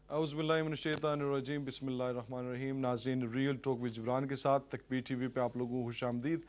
اعوذ باللہ من الشیطان الرجیم بسم اللہ الرحمن الرحیم. ناظرین, ریئل ٹاک وذ جبران کے ساتھ تکبیر ٹی وی پہ آپ لوگوں کو خوش آمدید.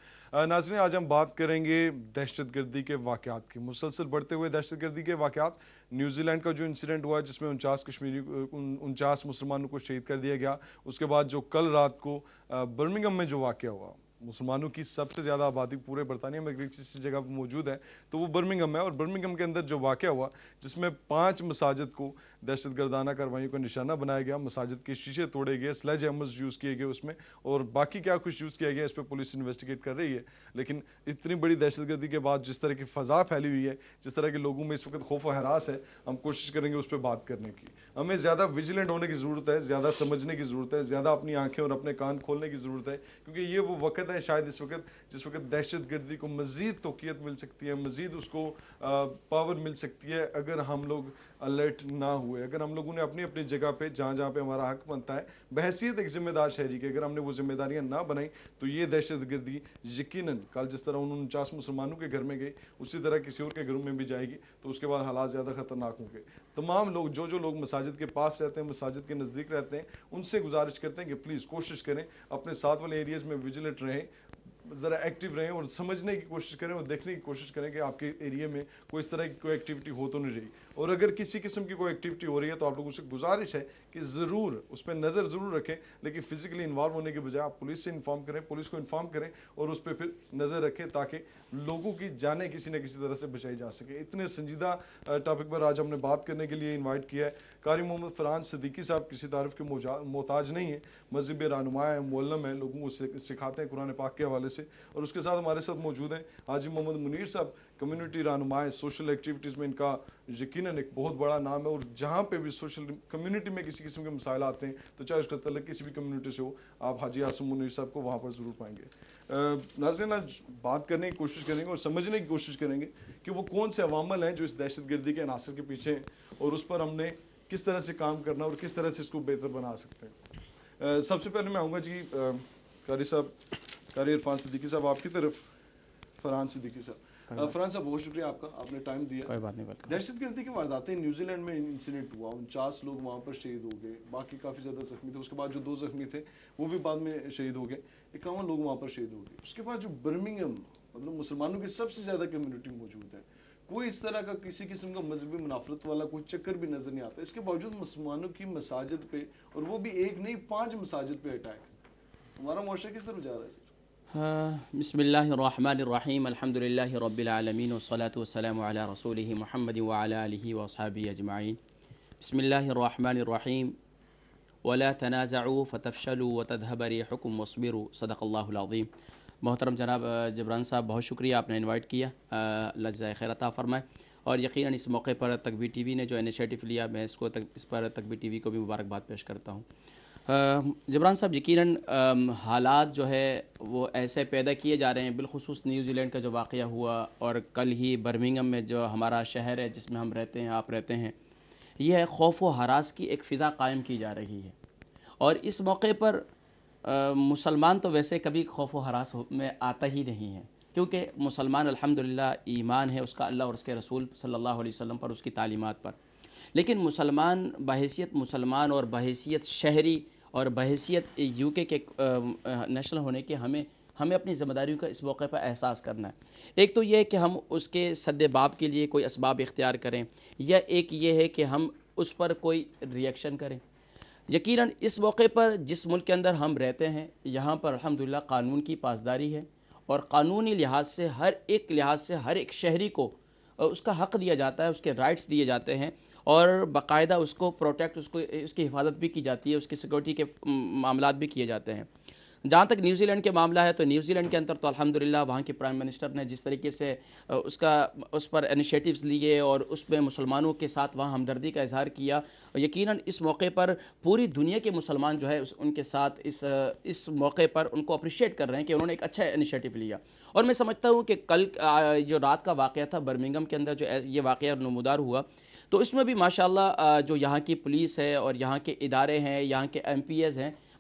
ناظرین, آج ہم بات کریں گے دہشت گردی کے واقعات کی. مسلسل بڑھتے ہوئے دہشت گردی کے واقعات. نیوزی لینڈ کا جو انسیڈنٹ ہوا جس میں 49 مسلمانوں کو شہید کر دیا گیا. اس کے بعد جو کل رات کو برمنگھم میں جو واقعہ ہوا, مسلمانوں کی سب سے زیادہ آبادی پورے برطانیہ میں کسی جگہ پہ موجود ہے تو وہ برمنگھم ہے. اور برمنگھم کے اندر جو واقعہ ہوا جس میں 5 مساجد کو دہشت گردانہ کارروائیوں کا نشانہ بنایا گیا, مساجد کے شیشے توڑے گئے, سلیج ہیمرز یوز کیے گئے اس میں, اور باقی کیا کچھ یوز کیا گیا اس پہ پولیس انویسٹیگیٹ کر رہی ہے. لیکن اتنی بڑی دہشت گردی کے بعد جس طرح کی فضا پھیلی ہوئی ہے, جس طرح کے لوگوں میں اس وقت خوف و ہراس ہے, ہم کوشش کریں گے اس پہ بات کرنے کی. ہمیں زیادہ ویجیلنٹ ہونے کی ضرورت ہے, زیادہ سمجھنے کی ضرورت ہے, زیادہ اپنی آنکھیں اور اپنے کان کھولنے کی ضرورت ہے, کیونکہ یہ وہ وقت ہے شاید اس وقت جس وقت دہشت گردی کو مزید توقیت مل سکتی ہے, مزید اس کو پاور مل سکتی ہے اگر ہم لوگ الرٹ نہ ہوئے, اگر ہم لوگوں نے اپنی اپنی جگہ پہ جہاں جہاں پہ ہمارا حق بنتا ہے بحیثیت ایک ذمہ دار شہری کے, اگر ہم نے وہ ذمہ داریاں نہ بنائیں تو یہ دہشت گردی یقیناً کل جس طرح 49 مسلمانوں کے گھر میں گئی اسی طرح کسی اور کے گھروں میں بھی جائے گی, تو اس کے بعد حالات زیادہ خطرناک ہوں گے. تمام لوگ جو لوگ مساجد کے پاس رہتے ہیں, مساجد کے نزدیک رہتے ہیں, ان سے گزارش کرتے ہیں کہ پلیز کوشش کریں اپنے ساتھ والے ایریاز میں ویجیلنٹ رہیں, ذرا ایکٹیو رہیں اور سمجھنے کی کوشش کریں اور دیکھنے کی کوشش کریں کہ آپ کے ایریا میں کوئی اس طرح کی کوئی ایکٹیویٹی ہو تو نہیں رہی. اور اگر کسی قسم کی کوئی ایکٹیویٹی ہو رہی ہے تو آپ لوگوں سے گزارش ہے کہ ضرور اس پہ نظر ضرور رکھیں, لیکن فزیکلی انوالو ہونے کے بجائے آپ پولیس سے انفارم کریں, پولیس کو انفارم کریں اور اس پہ پھر نظر رکھیں تاکہ لوگوں کی جانیں کسی نہ کسی طرح سے بچائی جا سکے. اتنے سنجیدہ ٹاپک پر آج ہم نے بات کرنے کے لیے انوائٹ کیا ہے. قاری محمد فرحان صدیقی صاحب کسی تعارف کے محتاج نہیں ہیں, مذہبی رہنما ہیں, معلم ہیں, لوگوں کو سکھاتے ہیں قرآن پاک کے حوالے سے. اور اس کے ساتھ ہمارے ساتھ موجود ہیں حاجی محمد منیر صاحب, کمیونٹی رہنما ہیں, سوشل ایکٹیویٹیز میں ان کا یقیناً ایک بہت بڑا نام ہے, اور جہاں پہ بھی سوشل کمیونٹی میں کسی قسم کے مسائل آتے ہیں تو چاہے اس کا تعلق کسی بھی کمیونٹی سے ہو, آپ حاجی عاصم منیر صاحب کو وہاں پر ضرور پائیں گے. ناظرین, آج بات کرنے کی کوشش کریں گے اور سمجھنے کی کوشش کریں گے کہ وہ کون سے عوامل ہیں جو اس دہشت گردی کے عناصر کے پیچھے ہیں اور اس پر ہم نے کس طرح سے کام کرنا اور کس طرح سے اس کو بہتر بنا سکتے ہیں. سب سے پہلے میں آؤں گا جی قاری صاحب, قاری عرفان صدیقی صاحب آپ کی طرف. فرحان صدیقی صاحب, فرحان صاحب بہت شکریہ آپ کا, آپ نے ٹائم دیا. کوئی بات نہیں. دہشت گردی کی وارداتیں نیوزی لینڈ میں انسیڈنٹ ہوا, 49 لوگ وہاں پر شہید ہو گئے, باقی کافی زیادہ زخمی تھے, اس کے بعد جو 2 زخمی تھے وہ بھی بعد میں شہید ہو گئے, 51 لوگ وہاں پر شہید ہو گئے. اس کے بعد جو برمنگھم مطلب مسلمانوں کی سب سے زیادہ کمیونٹی موجود ہے, کوئی اس طرح کا کسی قسم کا مذہبی منافرت والا کوئی چکر بھی نظر نہیں آتا. اس کے باوجود مسلمانوں کی مساجد پہ, اور وہ بھی ایک نہیں 5 مساجد پہ اٹیک, ہمارا معاشرہ کس طرف جا رہا ہے سر؟ بسم اللہ الرحمن الرحیم, الحمد للہ رب العالمین والصلاة والسلام علی رسولہ محمد وعلی آلہ واصحابہ اجمعین. بسم اللہ الرحمن الرحیم. ولا تنازعوا فتفشلوا وتذهب ريحكم واصبروا, صدق اللہ العظیم. محترم جناب جبران صاحب, بہت شکریہ آپ نے انوائٹ کیا, اللہ جزائے خیر عطا فرمائے. اور یقیناً اس موقع پر تکبیر ٹی وی نے جو انیشیٹو لیا, میں اس پر تکبیر ٹی وی کو بھی مبارکباد پیش کرتا ہوں. جبران صاحب, یقیناً حالات جو ہے وہ ایسے پیدا کیے جا رہے ہیں, بالخصوص نیوزی لینڈ کا جو واقعہ ہوا اور کل ہی برمنگھم میں جو ہمارا شہر ہے جس میں ہم رہتے ہیں, آپ رہتے ہیں, یہ ہے خوف و ہراس کی ایک فضا قائم کی جا رہی ہے. اور اس موقع پر مسلمان تو ویسے کبھی خوف و ہراس میں آتا ہی نہیں ہے, کیونکہ مسلمان الحمدللہ ایمان ہے اس کا اللہ اور اس کے رسول صلی اللہ علیہ وسلم پر, اس کی تعلیمات پر. لیکن مسلمان بحیثیت مسلمان اور بحیثیت شہری اور بحیثیت یو کے نیشنل ہونے کے ہمیں اپنی ذمہ داریوں کا اس موقع پر احساس کرنا ہے. ایک تو یہ ہے کہ ہم اس کے سد باب کے لیے کوئی اسباب اختیار کریں, یا ایک یہ ہے کہ ہم اس پر کوئی ریئیکشن کریں. یقیناً اس موقع پر جس ملک کے اندر ہم رہتے ہیں یہاں پر الحمدللہ قانون کی پاسداری ہے, اور قانونی لحاظ سے ہر ایک شہری کو اس کا حق دیا جاتا ہے, اس کے رائٹس دیے جاتے ہیں, اور باقاعدہ اس کو پروٹیکٹ, اس کی حفاظت بھی کی جاتی ہے, اس کی سیکورٹی کے معاملات بھی کیے جاتے ہیں. جہاں تک نیوزی لینڈ کے معاملہ ہے تو نیوزی لینڈ کے اندر تو الحمدللہ وہاں کے پرائم منسٹر نے جس طریقے سے اس پر انیشیٹوز لیے اور اس میں مسلمانوں کے ساتھ وہاں ہمدردی کا اظہار کیا, یقیناً اس موقع پر پوری دنیا کے مسلمان جو ہے ان کے ساتھ اس موقع پر ان کو اپریشیٹ کر رہے ہیں کہ انہوں نے ایک اچھا انیشیٹو لیا. اور میں سمجھتا ہوں کہ کل جو رات کا واقعہ تھا برمنگھم کے اندر, جو یہ واقعہ نمودار ہوا, تو اس میں بھی ماشاءاللہ جو یہاں کی پولیس ہے اور یہاں کے ادارے ہیں, یہاں کے ایم پی ایز ہیں,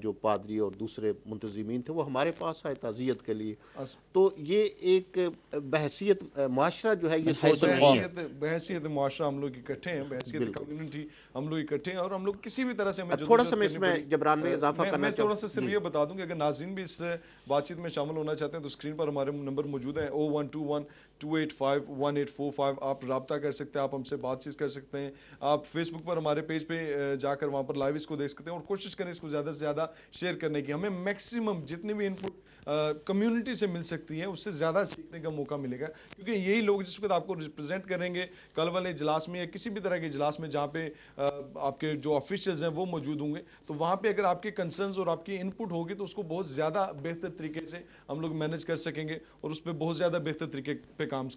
جو پادری اور دوسرے منتظمین تھے وہ ہمارے پاس آئے تعزیت کے لیے. تو یہ ایک بحیثیت معاشرہ جو ہے یہ سوچ رہی ہے. بحیثیت معاشرہ ہم لوگ اکٹھے ہیں, بحیثیت کمیونٹی ہم لوگ اکٹھے ہیں, اور ہم لوگ کسی بھی طرح سے ہمیں تھوڑا سا میں اس میں جبران میں اضافہ کرنا میں تھوڑا سا صرف یہ بتا دوں کہ اگر ناظرین بھی اس بات چیت میں شامل ہونا چاہتے ہیں تو اسکرین پر ہمارے نمبر موجود ہیں 0121-285-1845. آپ رابطہ کر سکتے ہیں, آپ ہم سے بات چیت کر سکتے ہیں. آپ فیس بک پر ہمارے پیج پہ جا کر وہاں پر لائیو اس کو دیکھ سکتے ہیں, اور کوشش کریں اس کو زیادہ سے زیادہ شیئر کرنے کی. ہمیں میکسیمم جتنی بھی انپٹ کمیونٹی سے مل سکتی ہے اس سے زیادہ سیکھنے کا موقع ملے گا, کیونکہ یہی لوگ جس وقت آپ کو ریپرزینٹ کریں گے کل والے اجلاس میں یا کسی بھی طرح کے اجلاس میں جہاں پہ آپ کے جو آفیشلز ہیں وہ موجود ہوں گے, تو وہاں پہ اگر آپ کے کنسرنز اور آپ کی انپٹ ہوگی تو اس کو بہت زیادہ بہتر طریقے سے ہم لوگ مینیج کر سکیں گے اور اس پہ بہت زیادہ بہتر طریقے پہ کام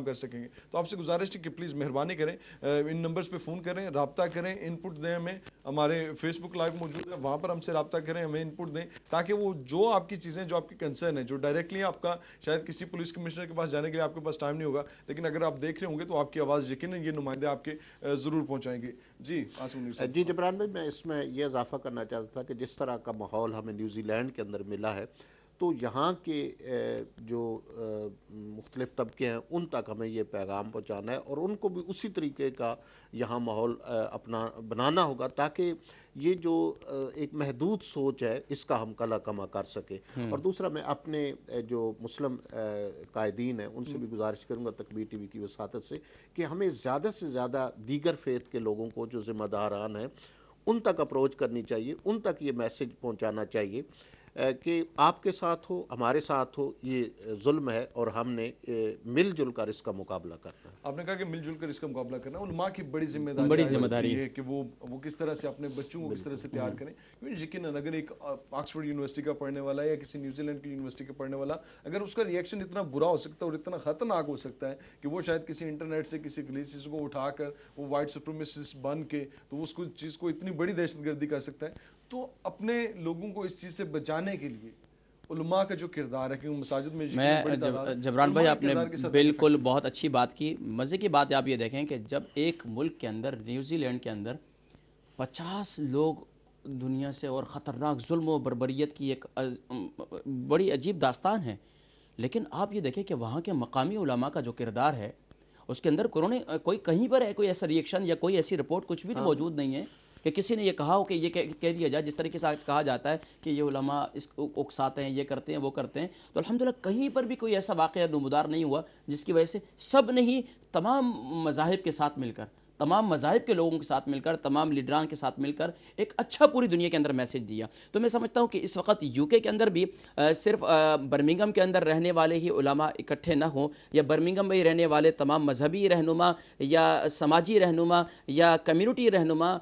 کر سکیں گے. تو آپ سے گزارش ہے کہ پلیز مہربانی کریں, ان نمبرز پہ فون کریں, رابطہ کریں, انپٹ دیں ہمیں. ہمارے فیس بک لائیو موجود ہے, وہاں پر ہم سے رابطہ کریں, ہمیں انپٹ دیں, تاکہ وہ جو آپ کی چیزیں جو آپ کی کنسرن ہے جو ڈائریکٹلی آپ کا شاید کسی پولیس کمشنر کے پاس جانے کے لیے آپ کے پاس ٹائم نہیں ہوگا, لیکن اگر آپ دیکھ رہے ہوں گے تو آپ کی آواز یقیناً یہ نمائندے آپ کے ضرور پہنچائیں گے. جی عاصم صاحب. جی جبران بھائی, میں اس میں یہ اضافہ کرنا چاہتا تھا کہ جس طرح کا ماحول ہمیں نیوزی لینڈ کے اندر ملا ہے تو یہاں کے جو مختلف طبقے ہیں ان تک ہمیں یہ پیغام پہنچانا ہے, اور ان کو بھی اسی طریقے کا یہاں ماحول اپنا بنانا ہوگا تاکہ یہ جو ایک محدود سوچ ہے اس کا ہم کلا کما کر سکیں. اور دوسرا میں اپنے جو مسلم قائدین ہیں ان سے بھی گزارش کروں گا تکبیر ٹی وی کی وساطت سے کہ ہمیں زیادہ سے زیادہ دیگر فیتھ کے لوگوں کو جو ذمہ داران ہیں ان تک اپروچ کرنی چاہیے, ان تک یہ میسج پہنچانا چاہیے کہ آپ کے ساتھ ہو, ہمارے ساتھ ہو, یہ ظلم ہے اور ہم نے مل جل کر اس کا مقابلہ کرنا ہے. آپ نے کہا کہ مل جل کر اس کا مقابلہ کرنا, علماء کی بڑی ذمہ داری ہے کہ وہ کس طرح سے اپنے بچوں کو کس طرح سے تیار کریں. کیونکہ یقیناً اگر ایک آکسفورڈ یونیورسٹی کا پڑھنے والا یا کسی نیوزی لینڈ کی یونیورسٹی کا پڑھنے والا اگر اس کا ریئیکشن اتنا برا ہو سکتا ہے اور اتنا خطرناک ہو سکتا ہے کہ وہ شاید کسی انٹرنیٹ سے کسی گلیسز کو اٹھا کر وہ وائٹ سپریمیسسٹ بن کے تو وہ اس کو چیز کو اتنی بڑی دہشت گردی کر سکتا ہے, تو اپنے لوگوں کو اس چیز سے بچانے کے لیے علماء کا جو کردار ہے, کیونکہ مساجد میں جبران بھائی آپ نے بالکل بہت اچھی بات کی. مزے کی بات آپ یہ دیکھیں کہ جب ایک ملک کے اندر نیوزی لینڈ کے اندر 50 لوگ دنیا سے اور خطرناک ظلم و بربریت کی ایک بڑی عجیب داستان ہے, لیکن آپ یہ دیکھیں کہ وہاں کے مقامی علماء کا جو کردار ہے اس کے اندر کوئی کہیں پر ہے کوئی ایسا ریئیکشن یا کوئی ایسی رپورٹ کچھ بھی موجود نہیں ہے کہ کسی نے یہ کہا ہو کہ یہ کہہ دیا جائے جس طریقے سے کہا جاتا ہے کہ یہ علماء اس اکساتے ہیں, یہ کرتے ہیں, وہ کرتے ہیں. تو الحمدللہ کہیں پر بھی کوئی ایسا واقعہ نمودار نہیں ہوا جس کی وجہ سے سب نے ہی تمام مذاہب کے ساتھ مل کر, تمام مذاہب کے لوگوں کے ساتھ مل کر, تمام لیڈران کے ساتھ مل کر ایک اچھا پوری دنیا کے اندر میسج دیا. تو میں سمجھتا ہوں کہ اس وقت یو کے اندر بھی صرف برمنگھم کے اندر رہنے والے ہی علماء اکٹھے نہ ہوں, یا برمنگھم میں رہنے والے تمام مذہبی رہنما یا سماجی رہنما یا کمیونٹی رہنما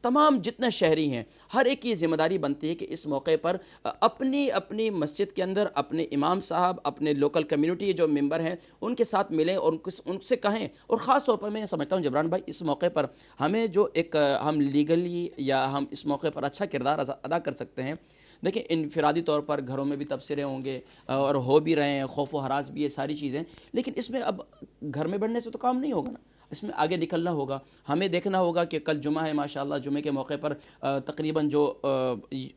تمام جتنے شہری ہیں ہر ایک کی ذمہ داری بنتی ہے کہ اس موقع پر اپنی مسجد کے اندر اپنے امام صاحب, اپنے لوکل کمیونٹی جو ممبر ہیں ان کے ساتھ ملیں اور ان سے کہیں. اور خاص طور پر میں سمجھتا ہوں جبران بھائی اس موقع پر ہمیں جو ایک ہم لیگلی یا ہم اس موقع پر اچھا کردار ادا کر سکتے ہیں. دیکھیں انفرادی طور پر گھروں میں بھی تبصرے ہوں گے اور ہو بھی رہے ہیں, خوف و ہراس بھی ہے, ساری چیزیں, لیکن اس میں اب گھر میں بڑھنے سے تو کام نہیں ہوگا نا, اس میں آگے نکلنا ہوگا. ہمیں دیکھنا ہوگا کہ کل جمعہ ہے ماشاءاللہ, جمعے کے موقع پر تقریباً جو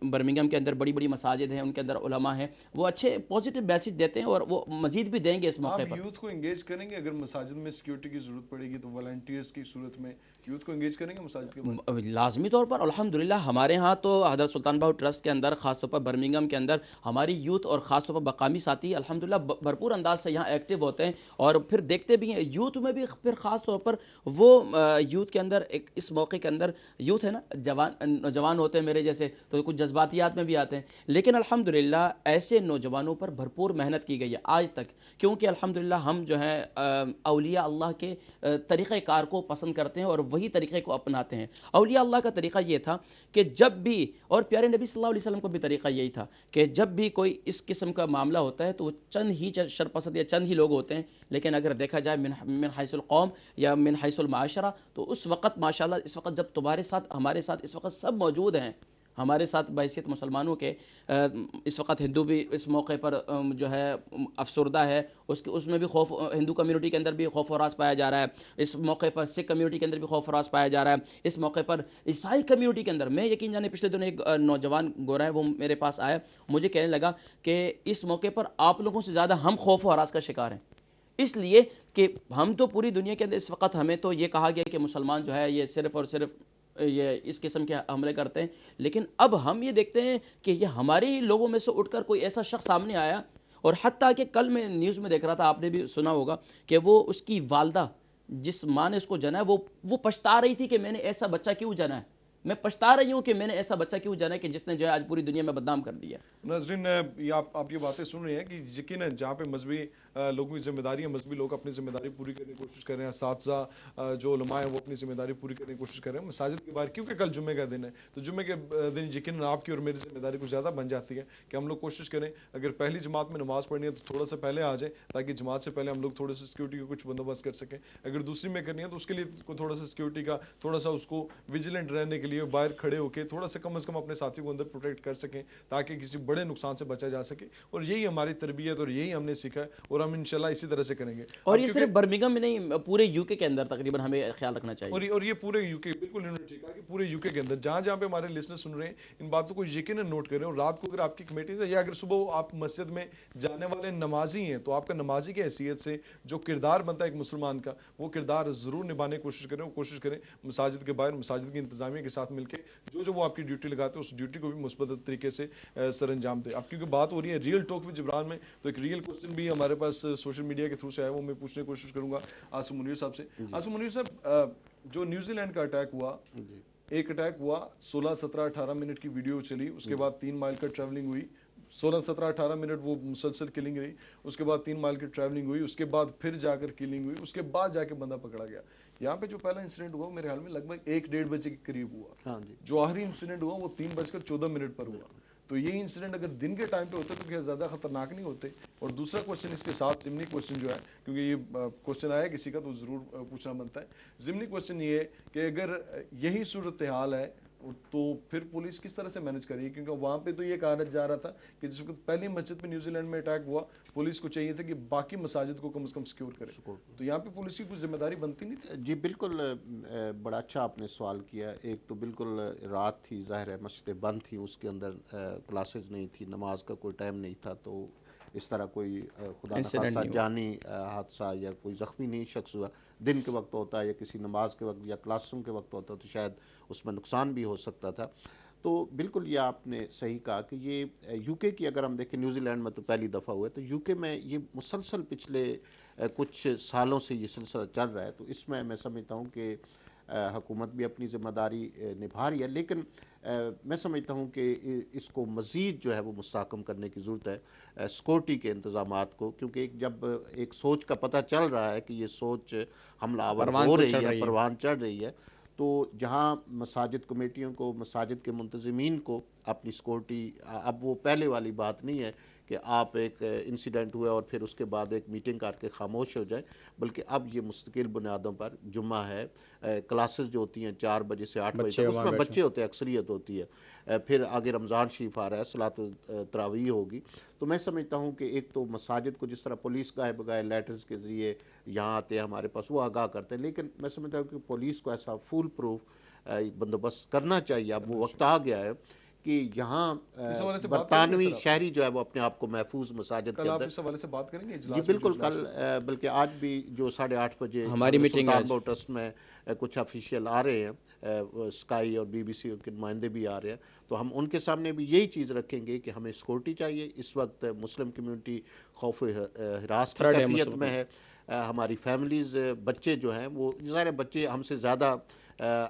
برمنگھم کے اندر بڑی بڑی مساجد ہیں ان کے اندر علماء ہیں وہ اچھے پازیٹیو میسج دیتے ہیں اور وہ مزید بھی دیں گے اس موقع پر. یوتھ کو انگیج کریں گے, اگر مساجد میں سیکیورٹی کی ضرورت پڑے گی تو والنٹیئرز کی صورت میں یوتھ کو انگیج کریں گے مساجد کے لازمی طور پر. الحمدللہ ہمارے ہاں تو حضرت سلطان بہو ٹرسٹ کے اندر خاص طور پر برمنگھم کے اندر ہماری یوتھ اور خاص طور پر مقامی ساتھی الحمدللہ بھرپور انداز سے یہاں ایکٹیو ہوتے ہیں اور پھر دیکھتے بھی ہیں. یوتھ میں بھی پھر خاص طور پر وہ یوتھ کے اندر ایک اس موقع کے اندر یوتھ ہے نا, نوجوان ہوتے ہیں میرے جیسے تو کچھ جذباتیات میں بھی آتے ہیں, لیکن الحمدللہ ایسے نوجوانوں پر بھرپور محنت کی گئی ہے آج تک, کیونکہ الحمدللہ ہم جو ہے اولیاء اللہ کے طریقہ کار کو پسند کرتے ہیں اور وہی طریقے کو اپناتے ہیں. اولیاء اللہ کا طریقہ یہ تھا کہ جب بھی, اور پیارے نبی صلی اللہ علیہ وسلم کا بھی طریقہ یہی تھا کہ جب بھی کوئی اس قسم کا معاملہ ہوتا ہے تو وہ چند ہی شرپسند یا چند ہی لوگ ہوتے ہیں, لیکن اگر دیکھا جائے من حیث القوم یا من حیث المعاشرہ تو اس وقت ماشاءاللہ اس وقت جب تمہارے ساتھ ہمارے ساتھ اس وقت سب موجود ہیں ہمارے ساتھ بحیثیت مسلمانوں کے اس وقت ہندو بھی اس موقع پر جو ہے افسردہ ہے، اس میں بھی خوف، ہندو کمیونٹی کے اندر بھی خوف و ہراس پایا جا رہا ہے، اس موقع پر سکھ کمیونٹی کے اندر بھی خوف و ہراس پایا جا رہا ہے، اس موقع پر عیسائی کمیونٹی کے اندر، میں یقین جانے پچھلے دنوں ایک نوجوان گورا ہے وہ میرے پاس آیا، مجھے کہنے لگا کہ اس موقع پر آپ لوگوں سے زیادہ ہم خوف و ہراس کا شکار ہیں، اس لیے کہ ہم تو پوری دنیا کے اندر اس وقت ہمیں تو یہ کہا گیا کہ مسلمان جو ہے یہ صرف اور صرف یہ اس قسم کے حملے کرتے ہیں، لیکن اب ہم یہ دیکھتے ہیں کہ یہ ہمارے ہی لوگوں میں سے اٹھ کر کوئی ایسا شخص سامنے آیا، اور حتیٰ کہ کل میں نیوز میں دیکھ رہا تھا، آپ نے بھی سنا ہوگا کہ وہ اس کی والدہ جس ماں نے اس کو جنا ہے وہ پچھتا رہی تھی کہ میں نے ایسا بچہ کیوں جنا ہے، میں پچھتا رہی ہوں کہ میں نے ایسا بچہ کیوں جنا ہے کہ جس نے جو ہے آج پوری دنیا میں بدنام کر دیا. ناظرین، یہ آپ یہ باتیں سن رہے ہیں کہ یقیناً جہاں پہ مذہبی لوگوں کی ذمہ داری ہے، مذہبی لوگ اپنی ذمہ داری پوری کرنے کی کوشش کر رہے ہیں، اساتذہ جو علماء ہیں وہ اپنی ذمہ داری پوری کرنے کی کوشش کر رہے ہیں مساجد کے باہر، کیونکہ کل جمعے کا دن ہے، تو جمعے کے دن یقیناً آپ کی اور میری ذمہ داری کچھ زیادہ بن جاتی ہے کہ ہم لوگ کوشش کریں، اگر پہلی جماعت میں نماز پڑھنی ہے تو تھوڑا سا پہلے آ جائیں تاکہ جماعت سے پہلے ہم لوگ تھوڑے سے سیکورٹی کا کچھ بندوبست کر سکیں، اگر دوسری میں کرنی ہے تو اس کے لیے تھوڑا سا سیکورٹی کا، تھوڑا سا اس کو ویجیلنٹ رہنے کے لیے باہر کھڑے ہو کے تھوڑا سا کم از کم اپنے ساتھی کو اندر پروٹیکٹ کر سکیں تاکہ کسی بڑے نقصان سے بچا جا سکے، اور یہی ہماری تربیت اور یہی ہم نے سیکھا ہے، اور ہم انشاءاللہ اسی طرح سے کریں گے. اور یہ صرف برمنگھم میں نہیں، پورے یو کے اندر تقریباً ہمیں خیال رکھنا چاہیے. اور یہ پورے یو کے، بالکل انہوں نے ٹھیک کہا کہ پورے یو کے اندر جہاں جہاں پہ ہمارے لسنر سن رہے ہیں ان باتوں کو یقیناً نوٹ کریں، اور رات کو اگر آپ کی کمیٹی سے یا اگر صبح آپ مسجد میں جانے والے نمازی ہیں تو آپ کا نمازی کی حیثیت سے جو کردار بنتا ہے ایک مسلمان کا، وہ کردار ضرور نبھانے کی کوشش کریں، وہ کوشش کریں مساجد کے باہر مساجد کی انتظامیہ کے ساتھ مل کے جو وہ آپ کی ڈیوٹی لگاتے ہیں اس ڈیوٹی کو بھی مثبت طریقے سے سر انجام دیں. اب کیونکہ بات ہو رہی ہے ریئل ٹاک وِد جبران میں، تو ایک ریئل کوسچن بھی ہمارے پاس سوشل میڈیا کے تھرو سے آیا، وہ میں پوچھنے کی کوشش کروں گا عاصم منیر صاحب سے. عاصم منیر صاحب، جو نیوزی لینڈ کا اٹیک ہوا، ایک اٹیک ہوا 16 17 18 منٹ کی ویڈیو چلی، اس کے بعد 3 مائل کا ٹریولنگ ہوئی، 16 17 18 منٹ وہ مسلسل کلنگ رہی، اس کے بعد 3 مائل کی ٹریولنگ ہوئی، اس کے بعد پھر جا کر کلنگ ہوئی، اس کے بعد جا کے بندہ پکڑا گیا. یہاں پہ جو پہلا انسیڈنٹ ہوا میرے خیال میں لگ بھگ 1-1:30 بجے کے قریب ہوا، جو آخری انسیڈنٹ ہوا وہ 3:14 پر ہوا. تو یہ انسیڈنٹ اگر دن کے ٹائم پہ ہوتے تو کیا زیادہ خطرناک نہیں ہوتے؟ اور دوسرا کوشچن اس کے ساتھ ضمنی کوشچن جو ہے، کیونکہ یہ کوشچن آیا کسی کا تو ضرور پوچھنا بنتا ہے، ضمنی کوشچن یہ ہے کہ اگر یہی صورتحال ہے تو پھر پولیس کس طرح سے مینج کری؟ کیونکہ وہاں پہ تو یہ کہا جا رہا تھا کہ جس وقت پہلی مسجد پہ نیوزی لینڈ میں اٹیک ہوا پولیس کو چاہیے تھا کہ باقی مساجد کو کم از کم سیکیور کرے، تو یہاں پہ پولیس کی کچھ ذمہ داری بنتی نہیں تھی؟ جی بالکل، بڑا اچھا آپ نے سوال کیا. ایک تو بالکل رات تھی، ظاہر ہے مسجدیں بند تھیں، اس کے اندر کلاسز نہیں تھی، نماز کا کوئی ٹائم نہیں تھا، تو اس طرح کوئی خدا نخواستہ جانی حادثہ یا کوئی زخمی نہیں شخص ہوا. دن کے وقت ہوتا ہے یا کسی نماز کے وقت یا کلاس روم کے وقت ہوتا تو شاید اس میں نقصان بھی ہو سکتا تھا. تو بالکل یہ آپ نے صحیح کہا کہ یہ یو کے کی اگر ہم دیکھیں، نیوزی لینڈ میں تو پہلی دفعہ ہوا ہے، تو یو کے میں یہ مسلسل پچھلے کچھ سالوں سے یہ سلسلہ چل رہا ہے. تو اس میں سمجھتا ہوں کہ حکومت بھی اپنی ذمہ داری نبھا رہی ہے، لیکن میں سمجھتا ہوں کہ اس کو مزید جو ہے وہ مستحکم کرنے کی ضرورت ہے، سیکورٹی کے انتظامات کو، کیونکہ جب ایک سوچ کا پتہ چل رہا ہے کہ یہ سوچ حملہ آور ہو رہی ہے، پروان چڑھ رہی ہے، تو جہاں مساجد کمیٹیوں کو، مساجد کے منتظمین کو اپنی سیکورٹی، اب وہ پہلے والی بات نہیں ہے کہ آپ ایک انسیڈنٹ ہوئے اور پھر اس کے بعد ایک میٹنگ کر کے خاموش ہو جائیں، بلکہ اب یہ مستقل بنیادوں پر جمعہ ہے، کلاسز جو ہوتی ہیں 4 بجے سے 8 بجے تک، اس میں بچے ہوتے ہیں، اکثریت ہوتی ہے، پھر آگے رمضان شریف آ رہا ہے، صلاۃ تراویح ہوگی. تو میں سمجھتا ہوں کہ ایک تو مساجد کو جس طرح پولیس گاہے بگاہے لیٹرز کے ذریعے یہاں آتے ہیں ہمارے پاس، وہ آگاہ کرتے ہیں، لیکن میں سمجھتا ہوں کہ پولیس کو ایسا فول پروف بندوبست کرنا چاہیے. اب وہ وقت آ گیا ہے کہ یہاں برطانوی شہری جو ہے وہ اپنے آپ کو محفوظ مساجد کے اندر، اس حوالے سے بات کریں گے؟ جی بالکل، کل بلکہ آج بھی جو 8:30 بجے ہماری میٹنگ سلطان بہو ٹرسٹ میں کچھ افیشیل آ رہے ہیں، اسکائی اور بی بی سی کے نمائندے بھی آ رہے ہیں، تو ہم ان کے سامنے بھی یہی چیز رکھیں گے کہ ہمیں سیکورٹی چاہیے. اس وقت مسلم کمیونٹی خوف ہراس کی کیفیت میں ہے، ہماری فیملیز، بچے جو ہیں وہ ظاہر بچے ہم سے زیادہ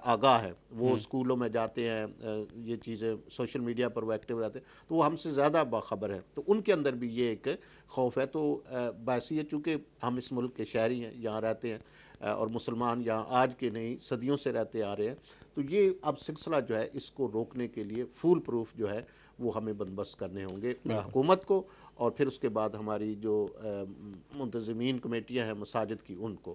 آگاہ ہے، وہ اسکولوں میں جاتے ہیں، یہ چیزیں سوشل میڈیا پر وہ ایکٹیو رہتے ہیں، تو وہ ہم سے زیادہ باخبر ہے، تو ان کے اندر بھی یہ ایک خوف ہے. تو باعث چونکہ ہم اس ملک کے شہری ہیں، یہاں رہتے ہیں، اور مسلمان یہاں آج کے نہیں صدیوں سے رہتے آ رہے ہیں، تو یہ اب سلسلہ جو ہے اس کو روکنے کے لیے فول پروف جو ہے وہ ہمیں بندوبست کرنے ہوں گے، حکومت کو، اور پھر اس کے بعد ہماری جو منتظمین کمیٹیاں ہیں مساجد کی ان کو.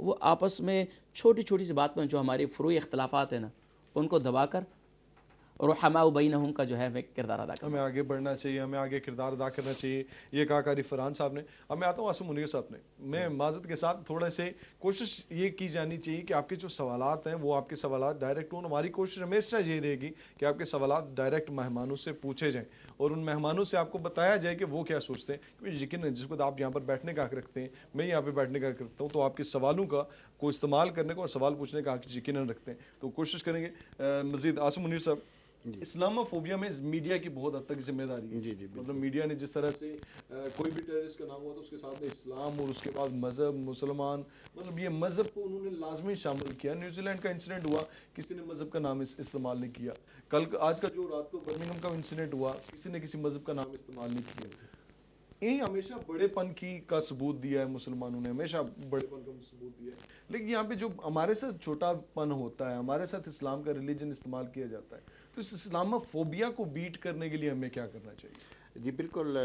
وہ آپس میں چھوٹی چھوٹی سی بات پر جو ہماری فروعی اختلافات ہیں نا ان کو دبا کر رحماء بینہم کا جو ہے ہمیں کردار ادا کرنا. ہمیں آگے بڑھنا چاہیے, ہمیں آگے کردار ادا کرنا چاہیے. یہ کہا قاری فرحان صاحب نے. اب میں آتا ہوں عاصم منیر صاحب نے. میں معذرت کے ساتھ تھوڑا سے کوشش یہ کی جانی چاہیے کہ آپ کے جو سوالات ہیں وہ آپ کے سوالات ڈائریکٹ ہوں. ہماری کوشش ہمیشہ یہ رہے گی کہ آپ کے سوالات ڈائریکٹ مہمانوں سے پوچھے جائیں اور ان مہمانوں سے آپ کو بتایا جائے کہ وہ کیا سوچتے ہیں. کیونکہ یقیناً جس وقت آپ یہاں پر بیٹھنے کا حق رکھتے ہیں, میں یہاں پہ بیٹھنے کا حق رکھتا ہوں, تو آپ کے سوالوں کا کو استعمال کرنے کا اور سوال پوچھنے کا حق یقیناً رکھتے ہیں. تو کوشش کریں گے مزید. عاصم منیر صاحب, اسلامو فوبیا میں میڈیا کی بہت حد تک ذمہ داری ہے. مطلب میڈیا نے جس طرح سے کوئی بھی ٹیررسٹ کا نام ہوا تو اس کے ساتھ اسلام اور اس کے بعد مذہب, مسلمان, مطلب یہ مذہب کو انہوں نے لازمی شامل کیا. نیوزی لینڈ کا انسیڈنٹ ہوا, کسی نے مذہب کا نام استعمال نہیں کیا. آج کا جو رات کو برمنگھم کا انسیڈنٹ ہوا, کسی نے کسی مذہب کا نام استعمال نہیں کیا. یہ ہمیشہ بڑے پن کا ثبوت دیا ہے مسلمانوں نے, ہمیشہ بڑے پن کا ثبوت دیا ہے. لیکن یہاں پہ جو ہمارے ساتھ چھوٹا پن ہوتا ہے, ہمارے ساتھ اسلام کا ریلیجن استعمال کیا جاتا ہے, تو اس اسلامہ فوبیا کو بیٹ کرنے کے لیے ہمیں کیا کرنا چاہیے؟ جی بالکل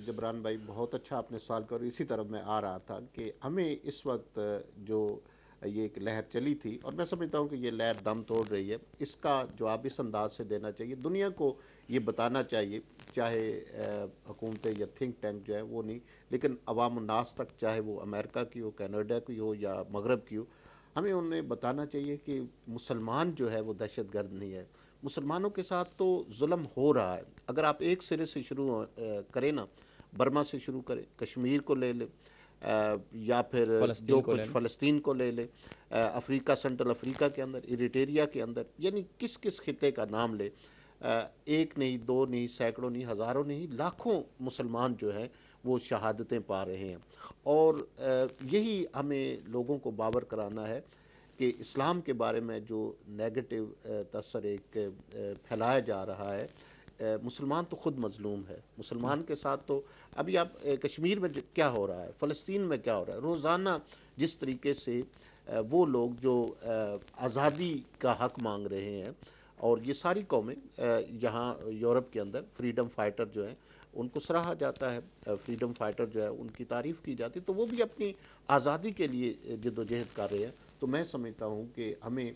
جبران بھائی, بہت اچھا آپ نے سوال کیا, اور اسی طرف میں آ رہا تھا کہ ہمیں اس وقت جو یہ ایک لہر چلی تھی, اور میں سمجھتا ہوں کہ یہ لہر دم توڑ رہی ہے, اس کا جواب اس انداز سے دینا چاہیے. دنیا کو یہ بتانا چاہیے, چاہے حکومتیں یا تھنک ٹینک جو ہے وہ نہیں, لیکن عوام الناس تک, چاہے وہ امریکہ کی ہو, کینیڈا کی ہو یا مغرب کی ہو, ہمیں انہیں بتانا چاہیے کہ مسلمان جو ہے وہ دہشت گرد نہیں ہے. مسلمانوں کے ساتھ تو ظلم ہو رہا ہے. اگر آپ ایک سرے سے شروع کریں نا, برما سے شروع کریں, کشمیر کو لے لیں, یا پھر جو کچھ فلسطین کو لے لیں, افریقہ, سینٹرل افریقہ کے اندر, ایریٹریا کے اندر, یعنی کس کس خطے کا نام لے, ایک نہیں, دو نہیں, سینکڑوں نہیں, ہزاروں نہیں, لاکھوں مسلمان جو ہیں وہ شہادتیں پا رہے ہیں. اور یہی ہمیں لوگوں کو باور کرانا ہے کہ اسلام کے بارے میں جو نیگیٹو تصور ایک پھیلایا جا رہا ہے, مسلمان تو خود مظلوم ہے. مسلمان کے ساتھ تو ابھی آپ کشمیر میں کیا ہو رہا ہے, فلسطین میں کیا ہو رہا ہے, روزانہ جس طریقے سے وہ لوگ جو آزادی کا حق مانگ رہے ہیں, اور یہ ساری قومیں یہاں یورپ کے اندر فریڈم فائٹر جو ہیں ان کو سراہا جاتا ہے, فریڈم فائٹر جو ہے ان کی تعریف کی جاتی ہے, تو وہ بھی اپنی آزادی کے لیے جد و جہد کر رہے ہیں. تو میں سمجھتا ہوں کہ ہمیں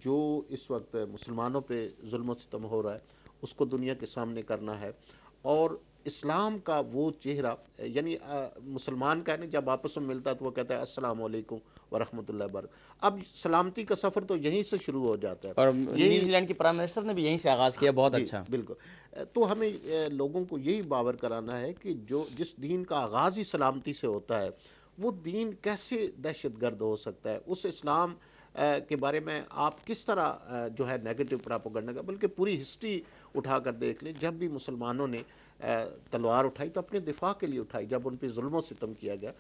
جو اس وقت مسلمانوں پہ ظلم و ستم ہو رہا ہے اس کو دنیا کے سامنے کرنا ہے, اور اسلام کا وہ چہرہ, یعنی مسلمان کا ہے نا, جب آپس میں ملتا ہے تو وہ کہتا ہے السلام علیکم ورحمۃ اللہ وبرکاتہ. اب سلامتی کا سفر تو یہیں سے شروع ہو جاتا ہے, اور نیوزی لینڈ کی پرائم منسٹر نے بھی یہیں سے آغاز کیا. بہت اچھا. بالکل. تو ہمیں لوگوں کو یہی باور کرانا ہے کہ جس دین کا آغاز ہی سلامتی سے ہوتا ہے, وہ دین کیسے دہشت گرد ہو سکتا ہے. اس اسلام کے بارے میں آپ کس طرح جو ہے نیگیٹو پراپوگنڈا کا, بلکہ پوری ہسٹری اٹھا کر دیکھ لیں. جب بھی مسلمانوں نے تلوار اٹھائی تو اپنے دفاع کے لیے اٹھائی, جب ان پہ ظلم و ستم کیا گیا.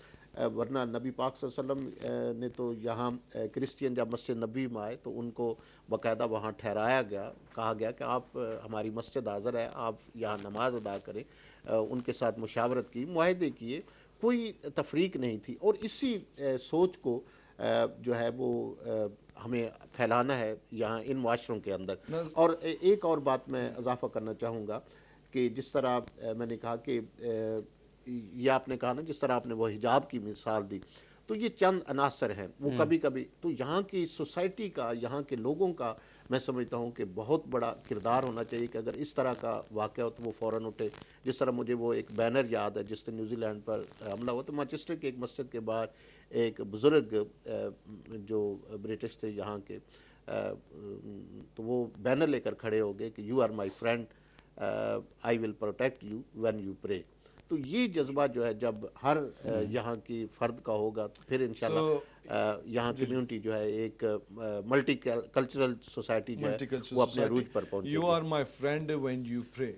ورنہ نبی پاک صلی اللہ علیہ وسلم نے تو یہاں کرسچین جب مسجد نبی میں آئے تو ان کو باقاعدہ وہاں ٹھہرایا گیا, کہا گیا کہ آپ ہماری مسجد حاضر ہے, آپ یہاں نماز ادا کریں. ان کے ساتھ مشاورت کی, معاہدے کیے, کوئی تفریق نہیں تھی. اور اسی سوچ کو جو ہے وہ ہمیں پھیلانا ہے یہاں ان معاشروں کے اندر. اور ایک اور بات میں اضافہ کرنا چاہوں گا کہ جس طرح میں نے کہا کہ یہ آپ نے کہا نا, جس طرح آپ نے وہ حجاب کی مثال دی, تو یہ چند عناصر ہیں وہ کبھی کبھی تو یہاں کی سوسائٹی کا, یہاں کے لوگوں کا میں سمجھتا ہوں کہ بہت بڑا کردار ہونا چاہیے کہ اگر اس طرح کا واقعہ ہو تو وہ فوراً اٹھے. جس طرح مجھے وہ ایک بینر یاد ہے جس سے نیوزی لینڈ پر حملہ ہوا, تو مانچسٹر کی ایک مسجد کے باہر ایک بزرگ جو برٹش تھے یہاں کے, تو وہ بینر لے کر کھڑے ہو گئے کہ you are my friend, I will protect you when you pray. تو یہ جذبہ جو ہے جب ہر یہاں کی فرد کا ہوگا تو پھر انشاءاللہ یہاں کمیونٹی جو ہے ایک ملٹی کلچرل سوسائٹی جو ہے وہ اپنے عروج پر پہنچے گی. You are my friend when you pray.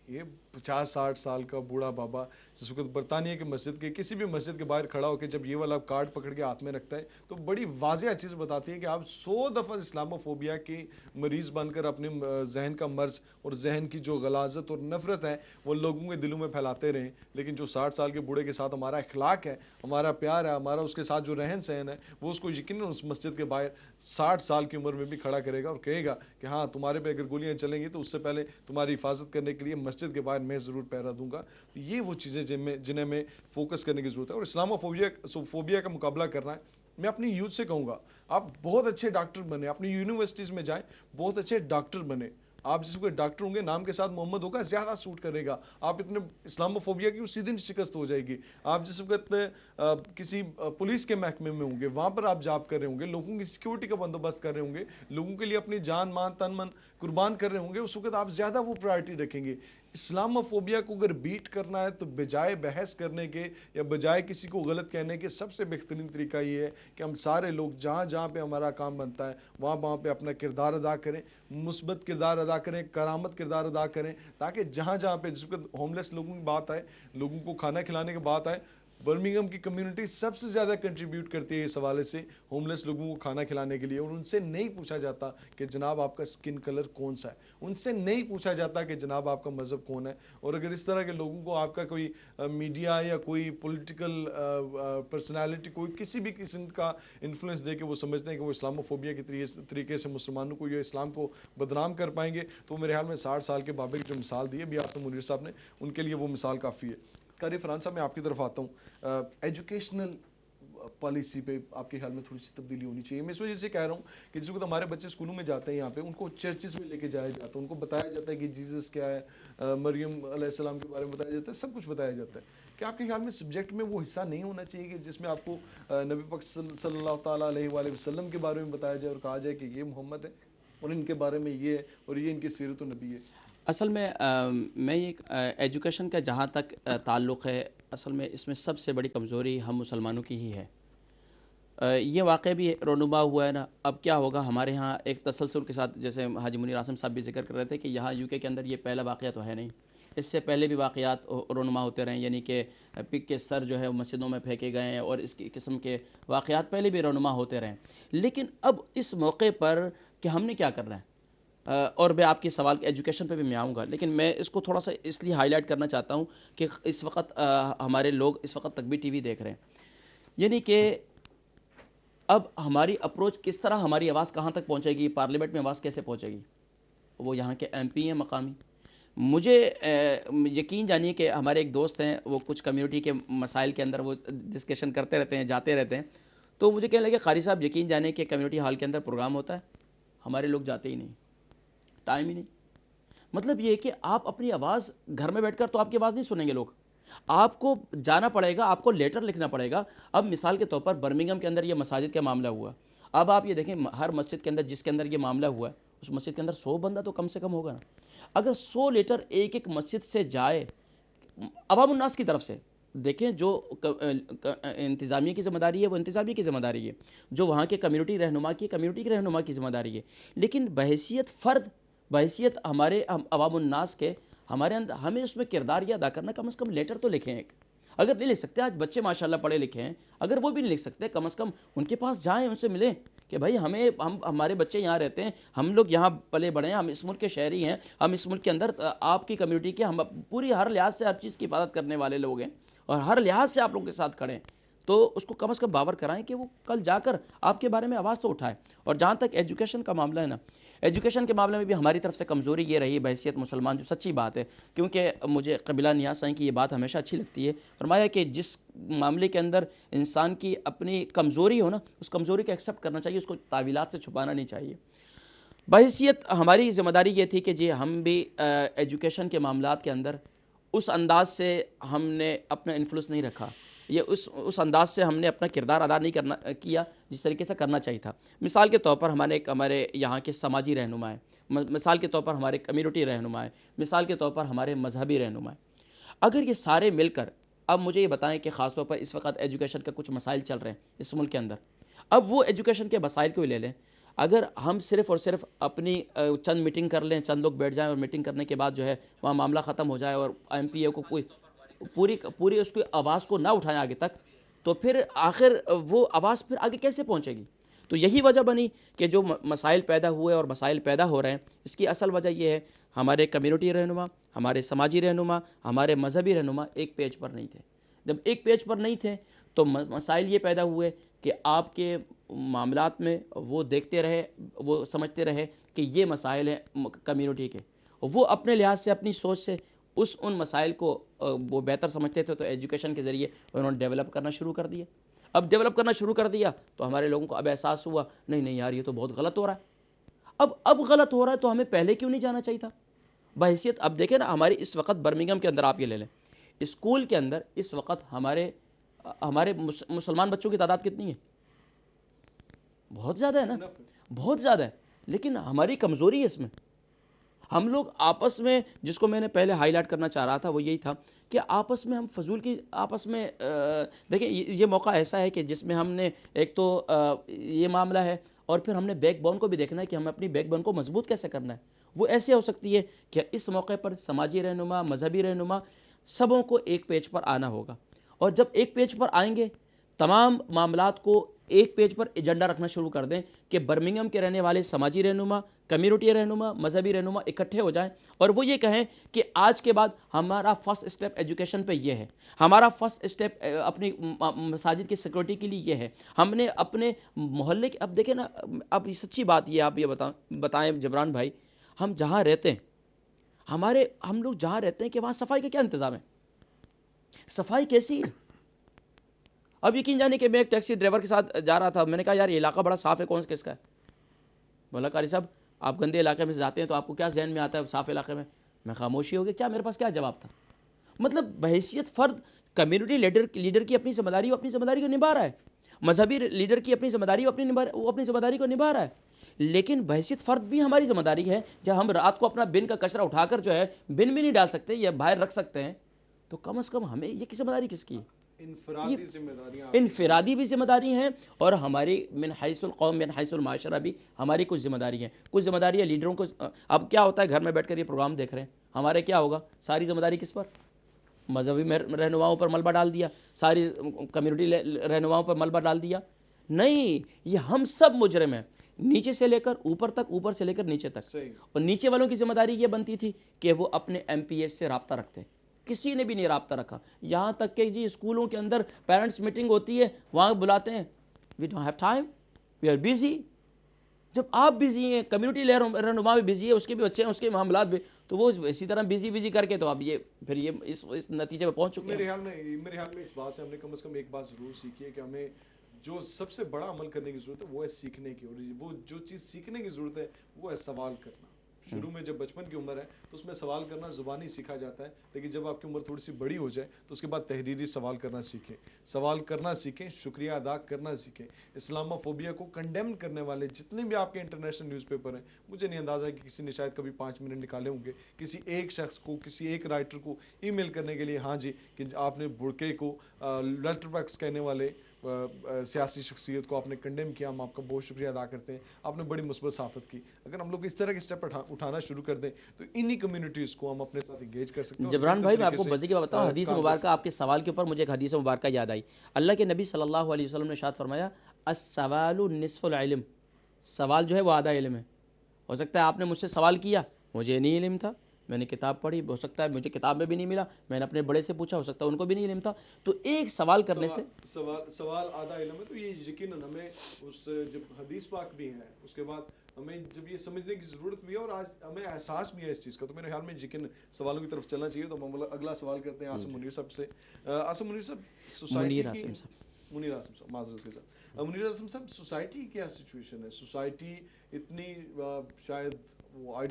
یہ 50-60 سال کا بوڑھا بابا جس وقت برطانیہ کی مسجد کے کسی بھی مسجد کے باہر کھڑا ہو کے جب یہ والا کارڈ پکڑ کے ہاتھ میں رکھتا ہے تو بڑی واضح چیز بتاتی ہے کہ آپ 100 دفعہ اسلامو فوبیا کی مریض بن کر اپنے ذہن کا مرض اور ذہن کی جو غلاظت اور نفرت ہے وہ لوگوں کے دلوں میں پھیلاتے رہیں, لیکن جو 60 سال کے بوڑھے کے ساتھ ہمارا اخلاق ہے, ہمارا پیار ہے, ہمارا اس کے ساتھ جو رہن سہن ہے, وہ اس کو یقیناً اس مسجد کے باہر 60 سال کی عمر میں بھی کھڑا کرے گا اور کہے گا کہ ہاں تمہارے پہ اگر گولیاں چلیں گی تو اس سے پہلے تمہاری حفاظت کرنے کے لیے مسجد کے باہر میں ضرور پہرا دوں گا. یہ وہ چیزیں جنہیں میں فوکس کرنے کی ضرورت ہے. اور اسلامو فوبیا کا مقابلہ کرنا ہے, میں اپنی یوتھ سے کہوں گا آپ بہت اچھے ڈاکٹر بنے, اپنی یونیورسٹیز میں جائیں, بہت اچھے ڈاکٹر بنے. آپ جس کو ڈاکٹر ہوں گے نام کے ساتھ محمد ہوگا, زیادہ سوٹ کرے گا. آپ اتنے اسلاموفوبیا کی اسی دن شکست ہو جائے گی. آپ جس وقت کسی پولیس کے محکمے میں ہوں گے, وہاں پر آپ جاب کر رہے ہوں گے, لوگوں کی سیکیورٹی کا بندوبست کر رہے ہوں گے, لوگوں کے لیے اپنی جان مان تن من قربان کر رہے ہوں گے, اس وقت آپ زیادہ وہ پرائرٹی رکھیں گے. اسلاموفوبیا کو اگر بیٹ کرنا ہے تو بجائے بحث کرنے کے یا بجائے کسی کو غلط کہنے کے, سب سے بہترین طریقہ یہ ہے کہ ہم سارے لوگ جہاں جہاں پہ ہمارا کام بنتا ہے وہاں وہاں پہ اپنا کردار ادا کریں, مثبت کردار ادا کریں, کرامت کردار ادا کریں, تاکہ جہاں جہاں پہ جس وقت ہوملیس لوگوں کی بات آئے, لوگوں کو کھانا کھلانے کی بات آئے, برمنگھم کی کمیونٹی سب سے زیادہ کنٹریبیوٹ کرتی ہے اس حوالے سے ہوملیس لوگوں کو کھانا کھلانے کے لیے. اور ان سے نہیں پوچھا جاتا کہ جناب آپ کا سکن کلر کون سا ہے, ان سے نہیں پوچھا جاتا کہ جناب آپ کا مذہب کون ہے. اور اگر اس طرح کے لوگوں کو آپ کا کوئی میڈیا یا کوئی پولیٹیکل پرسنالٹی کوئی کسی بھی قسم کا انفلوئنس دے کے وہ سمجھتے ہیں کہ وہ اسلاموفوبیا کے طریقے سے مسلمانوں کو یا اسلام کو بدنام کر پائیں گے, تو میرے خیال میں 60 سال کے بابے کی جو مثال دی ہے بھی آصف منیر صاحب نے, ان کے لیے وہ مثال کافی ہے. قاری فرحان صاحب, میں آپ کی طرف آتا ہوں. ایجوکیشنل پالیسی پہ آپ کے خیال میں تھوڑی سی تبدیلی ہونی چاہیے. میں اس وجہ سے کہہ رہا ہوں کہ جس وقت ہمارے بچے اسکولوں میں جاتے ہیں, یہاں پہ ان کو چرچز میں لے کے جایا جاتا ہے, ان کو بتایا جاتا ہے کہ جیزس کیا ہے, مریم علیہ السلام کے بارے میں بتایا جاتا ہے, سب کچھ بتایا جاتا ہے. کہ آپ کے خیال میں سبجیکٹ میں وہ حصہ نہیں ہونا چاہیے کہ جس میں آپ کو نبی پاک صلی اللہ تعالیٰ علیہ وآلہ وسلم کے بارے میں بتایا جائے اور کہا جائے کہ یہ محمد ہے اور ان کے بارے میں یہ ہے اور یہ ان کی سیرت و نبی ہے؟ اصل میں یہ ایجوکیشن کا جہاں تک تعلق ہے, اصل میں اس میں سب سے بڑی کمزوری ہم مسلمانوں کی ہی ہے. یہ واقعہ بھی رونما ہوا ہے نا. اب کیا ہوگا ہمارے ہاں ایک تسلسل کے ساتھ, جیسے حاجی منیر اعظم صاحب بھی ذکر کر رہے تھے کہ یہاں یو کے اندر یہ پہلا واقعہ تو ہے نہیں, اس سے پہلے بھی واقعات رونما ہوتے رہے, یعنی کہ پگ کے سر جو ہے مسجدوں میں پھینکے گئے ہیں اور اس قسم کے واقعات پہلے بھی رونما ہوتے رہے. لیکن اب اس موقع پر کہ ہم نے کیا کرنا ہے, اور میں آپ کے سوال کے ایجوکیشن پہ بھی میں آؤں گا, لیکن میں اس کو تھوڑا سا اس لیے ہائی لائٹ کرنا چاہتا ہوں کہ اس وقت ہمارے لوگ اس وقت تکبیر ٹی وی دیکھ رہے ہیں, یعنی کہ اب ہماری اپروچ کس طرح, ہماری آواز کہاں تک پہنچے گی, پارلیمنٹ میں آواز کیسے پہنچے گی. وہ یہاں کے ایم پی ہیں مقامی, مجھے یقین جانیے کہ ہمارے ایک دوست ہیں, وہ کچھ کمیونٹی کے مسائل کے اندر وہ ڈسکشن کرتے رہتے ہیں, جاتے رہتے ہیں, تو مجھے کہنے لگے قاری صاحب یقین جانیں کہ کمیونٹی ہال کے اندر پروگرام ہوتا ہے, ہمارے لوگ جاتے ہی نہیں, ٹائم ہی نہیں. مطلب یہ کہ آپ اپنی آواز گھر میں بیٹھ کر تو آپ کی آواز نہیں سنیں گے لوگ, آپ کو جانا پڑے گا, آپ کو لیٹر لکھنا پڑے گا. اب مثال کے طور پر برمنگھم کے اندر یہ مساجد کا معاملہ ہوا, اب آپ یہ دیکھیں ہر مسجد کے اندر جس کے اندر یہ معاملہ ہوا ہے اس مسجد کے اندر 100 بندہ تو کم سے کم ہوگا نا. اگر 100 لیٹر ایک ایک مسجد سے جائے عوام الناس کی طرف سے, دیکھیں جو انتظامیہ کی ذمہ داری ہے وہ انتظامیہ کی ذمہ داری ہے, جو وہاں کے کمیونٹی رہنما کی کمیونٹی کے رہنما کی ذمہ داری ہے, لیکن بحیثیت فرد, بحیثیت ہمارے عوام الناس کے, ہمارے اندر ہمیں اس میں کردار یہ ادا کرنا, کم از کم لیٹر تو لکھیں ایک. اگر نہیں لکھ سکتے, آج بچے ماشاءاللہ پڑھے لکھے ہیں, اگر وہ بھی نہیں لکھ سکتے کم از کم ان کے پاس جائیں, ان سے ملیں کہ بھائی ہمارے بچے یہاں رہتے ہیں, ہم لوگ یہاں پلے بڑھے ہیں, ہم اس ملک کے شہری ہیں, ہم اس ملک کے اندر آپ کی کمیونٹی کے ہم پوری ہر لحاظ سے ہر چیز کی حفاظت کرنے والے لوگ ہیں اور ہر لحاظ سے آپ لوگوں کے ساتھ کھڑے ہیں. تو اس کو کم از کم باور کرائیں کہ وہ کل جا کر آپ کے بارے میں آواز تو اٹھائے. اور جہاں تک ایجوکیشن کا معاملہ ہے نا, ایجوکیشن کے معاملے میں بھی ہماری طرف سے کمزوری یہ رہی بحیثیت مسلمان, جو سچی بات ہے, کیونکہ مجھے قبیلہ نیاز صاحب کی یہ بات ہمیشہ اچھی لگتی ہے. فرمایا کہ جس معاملے کے اندر انسان کی اپنی کمزوری ہو نا, اس کمزوری کو ایکسیپٹ کرنا چاہیے, اس کو تعویلات سے چھپانا نہیں چاہیے. بحیثیت ہماری ذمہ داری یہ تھی کہ جی ہم بھی ایجوکیشن کے معاملات کے اندر اس انداز سے ہم نے اپنا انفلوئنس نہیں رکھا, یہ اس انداز سے ہم نے اپنا کردار ادا نہیں کیا جس طریقے سے کرنا چاہیے تھا. مثال کے طور پر ہمارے یہاں کے سماجی رہنما ہیں, مثال کے طور پر ہمارے کمیونٹی رہنما ہیں, مثال کے طور پر ہمارے مذہبی رہنما ہیں. اگر یہ سارے مل کر, اب مجھے یہ بتائیں کہ خاص طور پر اس وقت ایجوکیشن کا کچھ مسائل چل رہے ہیں اس ملک کے اندر, اب وہ ایجوکیشن کے مسائل کو ہی لے لیں. اگر ہم صرف اور صرف اپنی چند میٹنگ کر لیں, چند لوگ بیٹھ جائیں اور میٹنگ کرنے کے بعد جو ہے وہاں معاملہ ختم ہو جائے اور ایم پی اے کو کوئی پوری اس کی آواز کو نہ اٹھائیں آگے تک, تو پھر آخر وہ آواز پھر آگے کیسے پہنچے گی. تو یہی وجہ بنی کہ جو مسائل پیدا ہوئے اور مسائل پیدا ہو رہے ہیں, اس کی اصل وجہ یہ ہے ہمارے کمیونٹی رہنما, ہمارے سماجی رہنما, ہمارے مذہبی رہنما ایک پیج پر نہیں تھے. جب ایک پیج پر نہیں تھے تو مسائل یہ پیدا ہوئے کہ آپ کے معاملات میں وہ دیکھتے رہے, وہ سمجھتے رہے کہ یہ مسائل ہیں کمیونٹی کے, وہ اپنے لحاظ سے اپنی سوچ سے ان مسائل کو وہ بہتر سمجھتے تھے, تو ایجوکیشن کے ذریعے انہوں نے ڈیولپ کرنا شروع کر دیا. اب ڈیولپ کرنا شروع کر دیا تو ہمارے لوگوں کو اب احساس ہوا نہیں یار یہ تو بہت غلط ہو رہا ہے. اب غلط ہو رہا ہے تو ہمیں پہلے کیوں نہیں جانا چاہیے تھا بحیثیت. اب دیکھیں نا ہماری اس وقت برمنگھم کے اندر آپ یہ لے لیں, اسکول کے اندر اس وقت ہمارے مسلمان بچوں کی تعداد کتنی ہے؟ بہت زیادہ ہے نا, بہت زیادہ ہے. لیکن ہماری کمزوری ہے اس میں. ہم لوگ آپس میں, جس کو میں نے پہلے ہائی لائٹ کرنا چاہ رہا تھا وہ یہی تھا کہ آپس میں ہم فضول کی آپس میں دیکھیں یہ موقع ایسا ہے کہ جس میں ہم نے ایک تو یہ معاملہ ہے اور پھر ہم نے بیک بون کو بھی دیکھنا ہے کہ ہم اپنی بیک بون کو مضبوط کیسے کرنا ہے. وہ ایسے ہو سکتی ہے کہ اس موقع پر سماجی رہنما, مذہبی رہنما سبوں کو ایک پیج پر آنا ہوگا, اور جب ایک پیج پر آئیں گے تمام معاملات کو ایک پیج پر ایجنڈا رکھنا شروع کر دیں کہ برمنگھم کے رہنے والے سماجی رہنما, کمیونٹی رہنما, مذہبی رہنما اکٹھے ہو جائیں اور وہ یہ کہیں کہ آج کے بعد ہمارا فرسٹ اسٹیپ ایجوکیشن پہ یہ ہے, ہمارا فرسٹ اسٹیپ اپنی مساجد کی سیکورٹی کے لیے یہ ہے, ہم نے اپنے محلے کے. اب دیکھیں نا, اب یہ سچی بات یہ آپ یہ بتائیں جبران بھائی, ہم جہاں رہتے ہیں ہم لوگ جہاں رہتے ہیں کہ وہاں صفائی کا کیا انتظام ہے؟ صفائی کیسی ہے؟ اب یقین جانے کہ میں ایک ٹیکسی ڈرائیور کے ساتھ جا رہا تھا, میں نے کہا یار یہ علاقہ بڑا صاف ہے, کون کس کا ہے؟ بولا قاری صاحب آپ گندے علاقے میں سے جاتے ہیں تو آپ کو کیا ذہن میں آتا ہے صاف علاقے میں؟ میں خاموشی ہو گئی, کیا میرے پاس کیا جواب تھا؟ مطلب بحیثیت فرد کمیونٹی لیڈر کی اپنی ذمہ داری, وہ اپنی ذمہ داری کو نبھا رہا ہے, مذہبی لیڈر کی اپنی ذمہ داری, وہ اپنی ذمہ داری کو نبھا رہا ہے, لیکن بحیثیت فرد بھی ہماری ذمہ داری ہے. جب ہم رات کو اپنا بن کا کچرا اٹھا کر جو ہے بن بھی نہیں ڈال سکتے یا باہر رکھ سکتے ہیں, تو کم از کم ہمیں یہ ذمہ داری کس کی ہے؟ انفرادی بھی ذمہ داری ہیں, اور ہماری من حیث القوم من حیث المعاشرہ بھی ہماری کچھ ذمہ داری ہیں. کچھ ذمہ داری ہے لیڈروں کو. اب کیا ہوتا ہے, گھر میں بیٹھ کر یہ پروگرام دیکھ رہے ہیں, ہمارے کیا ہوگا, ساری ذمہ داری کس پر؟ مذہبی رہنماؤں پر ملبہ ڈال دیا, ساری کمیونٹی رہنماؤں پر ملبہ ڈال دیا. نہیں, یہ ہم سب مجرم ہیں, نیچے سے لے کر اوپر تک, اوپر سے لے کر نیچے تک. اور نیچے والوں کی ذمہ داری یہ بنتی تھی کہ وہ اپنے ایم پی ایس سے رابطہ رکھتے. کسی نے بھی نہیں رابطہ رکھا, یہاں تک کہ جی اسکولوں کے اندر پیرنٹس میٹنگ ہوتی ہے, وہاں بلاتے ہیں, we don't have time, we are busy. جب آپ بیزی ہیں, کمیونٹی رہنما بھی بیزی ہے, اس کے بھی بچے ہیں, اس کے معاملات بھی, تو وہ اسی طرح بیزی کر کے تو اب یہ پھر یہ اس نتیجے پہ پہنچ چکے ہیں. میرے خیال میں اس بات سے ہم نے کم از کم ایک بات ضرور سیکھی ہے کہ ہمیں جو سب سے بڑا عمل کرنے کی ضرورت ہے وہ ہے سیکھنے کی, اور وہ جو چیز سیکھنے کی ضرورت ہے وہ ہے سوال کرنا. شروع میں جب بچپن کی عمر ہے تو اس میں سوال کرنا زبانی سیکھا جاتا ہے, لیکن جب آپ کی عمر تھوڑی سی بڑی ہو جائے تو اس کے بعد تحریری سوال کرنا سیکھیں, سوال کرنا سیکھیں, شکریہ ادا کرنا سیکھیں. اسلامہ فوبیا کو کنڈیم کرنے والے جتنے بھی آپ کے انٹرنیشنل نیوز پیپر ہیں, مجھے نہیں اندازہ ہے کہ کسی نے شاید کبھی 5 منٹ نکالے ہوں گے کسی ایک شخص کو, کسی ایک رائٹر کو ای میل کرنے کے لیے, ہاں جی کہ آپ نے برقعے کو لیٹر باکس کہنے والے سیاسی شخصیت کو آپ نے کنڈیم کیا, ہم آپ کا بہت شکریہ ادا کرتے ہیں, آپ نے بڑی مثبت صحافت کی. اگر ہم لوگ اس طرح کے اسٹیپ اٹھانا شروع کر دیں تو انہی کمیونٹیز کو ہم اپنے ساتھ انگیج کر سکتے ہیں. جبران بھائی میں آپ کو مزے کی بات بتاؤں, حدیث مبارکہ آپ کے سوال کے اوپر مجھے ایک حدیث مبارکہ یاد آئی. اللہ کے نبی صلی اللہ علیہ وسلم نے ارشاد فرمایا, السوال نصف العلم, سوال جو ہے وہ آدھا علم ہے. ہو سکتا ہے آپ نے مجھ سے سوال کیا, مجھے نہیں علم تھا, میں نے کتاب پڑھی, ہو سکتا ہے مجھے کتاب میں بھی نہیں ملا, میں نے اپنے بڑے سے پوچھا, ہو سکتا ہے ان کو بھی نہیں علم تھا. تو ایک سوال کرنے سے سوال آدھا علم ہے. تو یہ یقیناً ہمیں اس جب حدیث پاک بھی ہے اس کے بعد ہمیں جب یہ سمجھنے کی ضرورت بھی ہے اور آج ہمیں احساس بھی ہے اس چیز کا, تو میرے خیال میں یقیناً سوالوں کی طرف چلنا چاہیے. تو ہم اگلا سوال کرتے ہیں عاصم منیر صاحب سے. عاصم منیر صاحب, سوسائٹی منیر عاصم صاحب معذرت کے ساتھ, منیر عاصم صاحب سوسائٹی کیا سچویشن ہے؟ سوسائٹی اتنی شاید آئی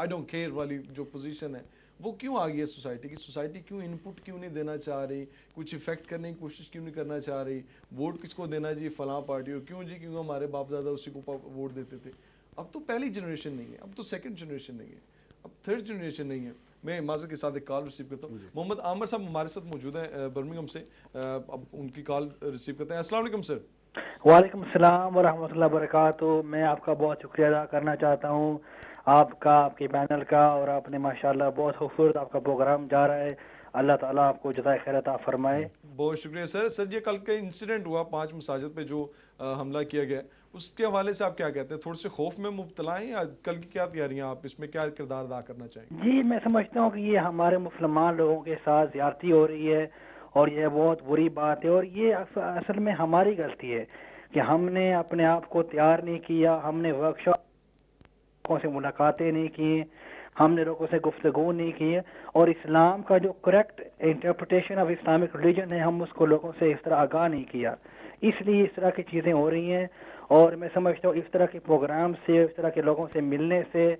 ڈونٹ کیئر والی جو پوزیشن ہے وہ کیوں آ گئی ہے سوسائٹی کی؟ سوسائٹی کیوں ان پٹ کیوں نہیں دینا چاہ رہی, کچھ افیکٹ کرنے کی کوشش کیوں نہیں کرنا چاہ رہی؟ ووٹ کس کو دینا جی؟ فلاں پارٹی کو. کیوں جی؟ کیونکہ ہمارے باپ دادا اسی کو ووٹ دیتے تھے. اب تو پہلی جنریشن نہیں ہے, اب تو سیکنڈ جنریشن نہیں ہے, اب تھرڈ جنریشن نہیں ہے. میں معذرت کے ساتھ ایک کال ریسیو کرتا ہوں. محمد عامر صاحب ہمارے ساتھ موجود ہیں برمنگھم سے, اب ان کی کال ریسیو کرتے ہیں. السلام علیکم سر. وعلیکم السلام ورحمۃ اللہ وبرکاتہ. میں آپ کا بہت شکریہ ادا کرنا چاہتا ہوں, آپ کا, آپ کے پینل کا, اور آپ نے ماشاءاللہ بہت خوبصورت آپ کا پروگرام جا رہا ہے. اللہ تعالیٰ آپ کو جزائے خیر عطا فرمائے. بہت شکریہ سر. سر یہ کل کا انسیڈنٹ ہوا 5 مساجد پہ جو حملہ کیا گیا, اس کے حوالے سے آپ کیا کہتے ہیں؟ تھوڑے سے خوف میں مبتلا ہیں یا کل کی کیا تیاریاں, آپ اس میں کیا کردار ادا کرنا چاہیں گے؟ جی میں سمجھتا ہوں کہ یہ ہمارے مسلمان لوگوں کے ساتھ زیادتی ہو رہی ہے اور یہ بہت بری بات ہے, اور یہ اصل میں ہماری غلطی ہے کہ ہم نے اپنے آپ کو تیار نہیں کیا, ہم نے ورکشاپوں سے ملاقاتیں نہیں کی, ہم نے لوگوں سے گفتگو نہیں کی ہے، اور اسلام کا جو correct interpretation of Islamic religion ہے ہم اس کو لوگوں سے اس طرح آگاہ نہیں کیا، اس لیے اس طرح کی چیزیں ہو رہی ہیں. اور میں سمجھتا ہوں اس طرح کے پروگرام سے، اس طرح کے لوگوں سے ملنے سے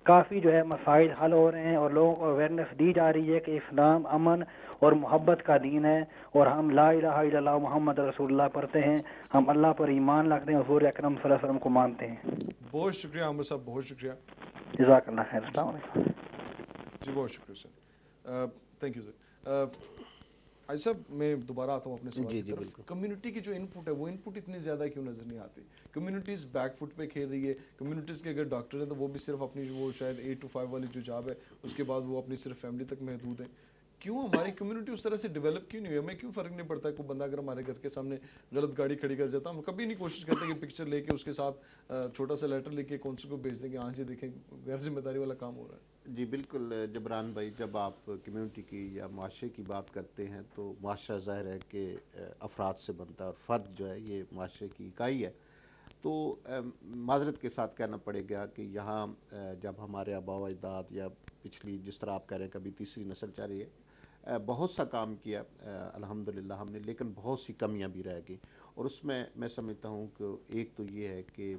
کافی جو ہے مسائل حل ہو رہے ہیں، اور لوگوں کو اویئرنیس دی جا رہی ہے کہ اسلام امن اور محبت کا دین ہے، اور ہم لا الہ الا اللہ محمد رسول اللہ پڑھتے ہیں، ہم اللہ پر ایمان رکھتے ہیں، حضور اکرم صلی اللہ علیہ وسلم کو مانتے ہیں. بہت شکریہ عامر صاحب، بہت شکریہ. جزاک اللہ خیر. السلام علیکم. جی بہت شکریہ سر، تھینک یو سر. آج صاحب میں دوبارہ آتا ہوں اپنے سوال کی طرف. کمیونٹی کی جو ان پٹ ہے وہ ان پٹ اتنی زیادہ کیوں نظر نہیں آتی؟ کمیونٹیز بیک فٹ پہ کھیل رہی ہے. کمیونٹیز کے اگر ڈاکٹر ہیں تو وہ بھی صرف اپنی وہ شاید 8 to 5 والی جو جاب ہے اس کے بعد وہ اپنی صرف فیملی تک محدود ہیں. کیوں ہماری کمیونٹی اس طرح سے ڈیولپ کیوں نہیں ہوئی؟ ہمیں کیوں فرق نہیں پڑتا ہے کوئی بندہ اگر ہمارے گھر کے سامنے غلط گاڑی کھڑی کر جاتا ہم کبھی نہیں کوشش کرتے کہ پکچر لے کے اس کے ساتھ چھوٹا سا لیٹر لے کے کونسل کو بھیج دیں کہ ہاں جی دیکھیں غیر ذمہ داری والا کام ہو رہا ہے. جی بالکل جبران بھائی، جب آپ کمیونٹی کی یا معاشرے کی بات کرتے ہیں تو معاشرہ ظاہر ہے کہ افراد سے بنتا ہے، اور فرد جو ہے یہ معاشرے کی اکائی ہے. تو معذرت کے ساتھ کہنا پڑے گا کہ یہاں جب ہمارے آباء و اجداد یا پچھلی جس طرح آپ کہہ رہے ہیں کبھی تیسری نسل چل رہی ہے، بہت سا کام کیا الحمدللہ ہم نے، لیکن بہت سی کمیاں بھی رہ گئی. اور اس میں سمجھتا ہوں کہ ایک تو یہ ہے کہ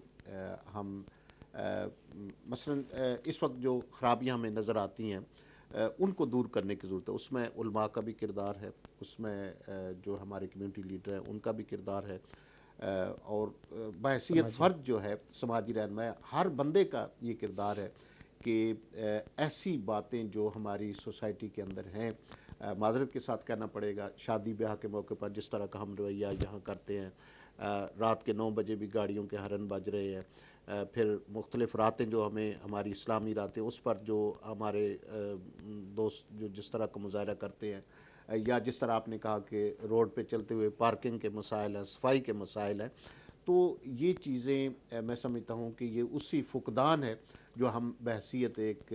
ہم مثلا اس وقت جو خرابیاں ہمیں نظر آتی ہیں ان کو دور کرنے کی ضرورت ہے. اس میں علماء کا بھی کردار ہے، اس میں جو ہمارے کمیونٹی لیڈر ہیں ان کا بھی کردار ہے، اور بحیثیت فرد جو ہے سماجی رہنما ہر بندے کا یہ کردار ہے کہ ایسی باتیں جو ہماری سوسائٹی کے اندر ہیں، معذرت کے ساتھ کہنا پڑے گا، شادی بیاہ کے موقع پر جس طرح کا ہم رویہ یہاں کرتے ہیں، رات کے 9 بجے بھی گاڑیوں کے ہارن بج رہے ہیں، پھر مختلف راتیں جو ہمیں ہماری اسلامی راتیں اس پر جو ہمارے دوست جو جس طرح کا مظاہرہ کرتے ہیں، یا جس طرح آپ نے کہا کہ روڈ پہ چلتے ہوئے پارکنگ کے مسائل ہیں، صفائی کے مسائل ہیں. تو یہ چیزیں میں سمجھتا ہوں کہ یہ اسی فقدان ہے جو ہم بحثیت ایک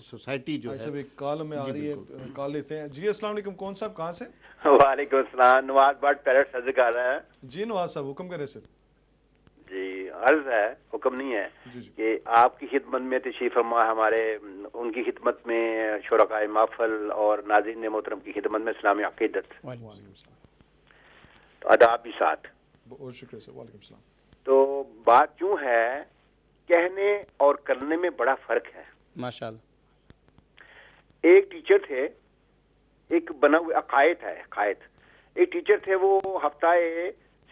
سوسائٹی جو ہے. ایک کال ہمیں آ رہی ہے، کال لیتے ہیں. جی السلام علیکم، کون صاحب کہاں سے؟ وعلیکم السلام، نواز بٹ پیرٹ سر کر رہے ہیں. جی نواز صاحب حکم کریں سر. جی عرض ہے، حکم نہیں ہے، جی جی. کہ آپ کی خدمت میں تشریف فرما، ہمارے ان کی خدمت میں شرکائے محفل اور ناظرین محترم کی خدمت میں اسلامی عقیدت وعلیکم السلام. تو آداب بھی ساتھ. بہت شکریہ سر. وعلیکم السلام. تو بات کیوں ہے، کہنے اور کرنے میں بڑا فرق ہے. ماشاءاللہ. ایک ٹیچر تھے، ایک بنا ہوئے عقائد ہے، عقائد. ایک ٹیچر تھے، وہ ہفتہ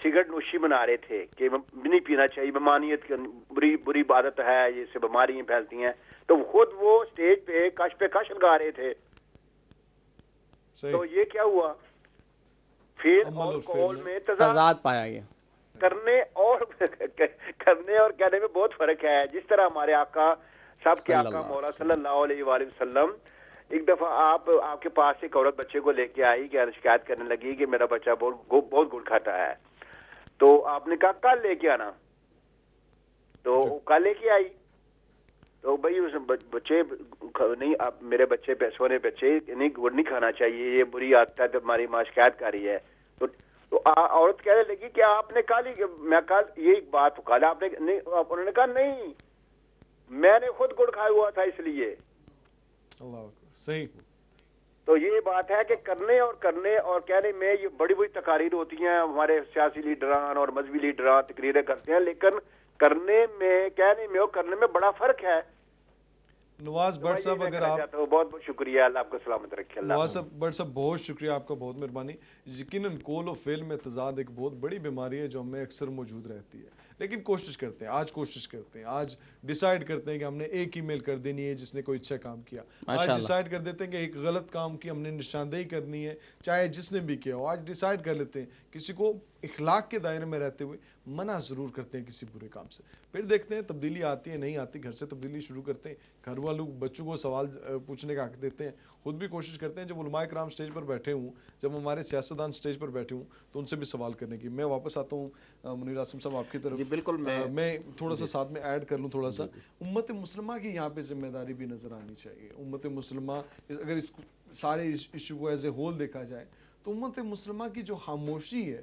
سگریٹ نوشی بنا رہے تھے کہ نہیں پینا چاہیے، بیمانیت کی بری عادت ہے، یہ سے بیماریاں پھیلتی ہیں. تو خود وہ اسٹیج پہ کش پہ کش لگا رہے تھے. تو یہ کیا ہوا، فعل اور قول میں تضاد پایا گیا. کرنے اور کہنے میں بہت فرق ہے. جس طرح ہمارے آقا، سب کے آقا مولا صلی اللہ علیہ وآلہ وسلم، ایک دفعہ آپ کے پاس ایک عورت بچے کو لے کے آئی کہ شکایت کرنے لگی کہ میرا بچہ بہت گڑ کھاتا ہے. تو آپ نے کہا کل لے کے آنا. تو کل لے کے آئی. تو بھائی اس بچے نہیں، اب میرے بچے پہ سونے بچے نہیں گڑ نہیں کھانا چاہیے، یہ بری عادت ہے، تو ہماری ماں شکایت کر رہی ہے. تو عورت کہنے لگی کہ آپ نے کہا میں کل یہ بات کہا آپ نے نہیں. انہوں نے کہا نہیں، میں نے خود گڑ کھایا ہوا تھا اس لیے. اللہ اکبر. صحیح. تو یہ بات ہے کہ کرنے اور کہنے میں یہ بڑی بڑی تقاریر ہوتی ہیں. ہمارے سیاسی لیڈران اور مذہبی لیڈران تقریریں کرتے ہیں، لیکن کرنے میں، کہنے میں اور کرنے میں بڑا فرق ہے. نواز بٹ صاحب اگر آپ، بہت بہت شکریہ، اللہ آپ کو سلامت رکھے. نواز بٹ صاحب بہت شکریہ آپ کا، بہت مہربانی. یقیناً قول و فعل میں تضاد ایک بہت بڑی بیماری ہے جو ہمیں اکثر موجود رہتی ہے، لیکن کوشش کرتے ہیں، آج ڈیسائیڈ کرتے ہیں کہ ہم نے ایک ای میل کر دینی ہے جس نے کوئی اچھا کام کیا. آج ڈیسائیڈ کر دیتے ہیں کہ ایک غلط کام کی ہم نے نشاندہی کرنی ہے، چاہے جس نے بھی کیا ہو. آج ڈیسائیڈ کر لیتے ہیں، کسی کو اخلاق کے دائرے میں رہتے ہوئے منع ضرور کرتے ہیں کسی برے کام سے. پھر دیکھتے ہیں تبدیلی آتی ہے نہیں آتی، گھر سے تبدیلی شروع کرتے ہیں. گھر والوں بچوں کو سوال پوچھنے کا حق دیتے ہیں، خود بھی کوشش کرتے ہیں جب علماء کرام سٹیج پر بیٹھے ہوں، جب ہمارے سیاستدان سٹیج پر بیٹھے ہوں تو ان سے بھی سوال کرنے کی. میں واپس آتا ہوں منیر عاصم صاحب آپ کی طرف. بالکل میں تھوڑا سا ساتھ میں ایڈ کر لوں تھوڑا سا. امت مسلمہ کی یہاں پہ ذمہ داری بھی نظر آنی چاہیے. امت مسلمہ اگر اس سارے ایشو کو ایز اے ہول دیکھا جائے تو امت مسلمہ کی جو خاموشی ہے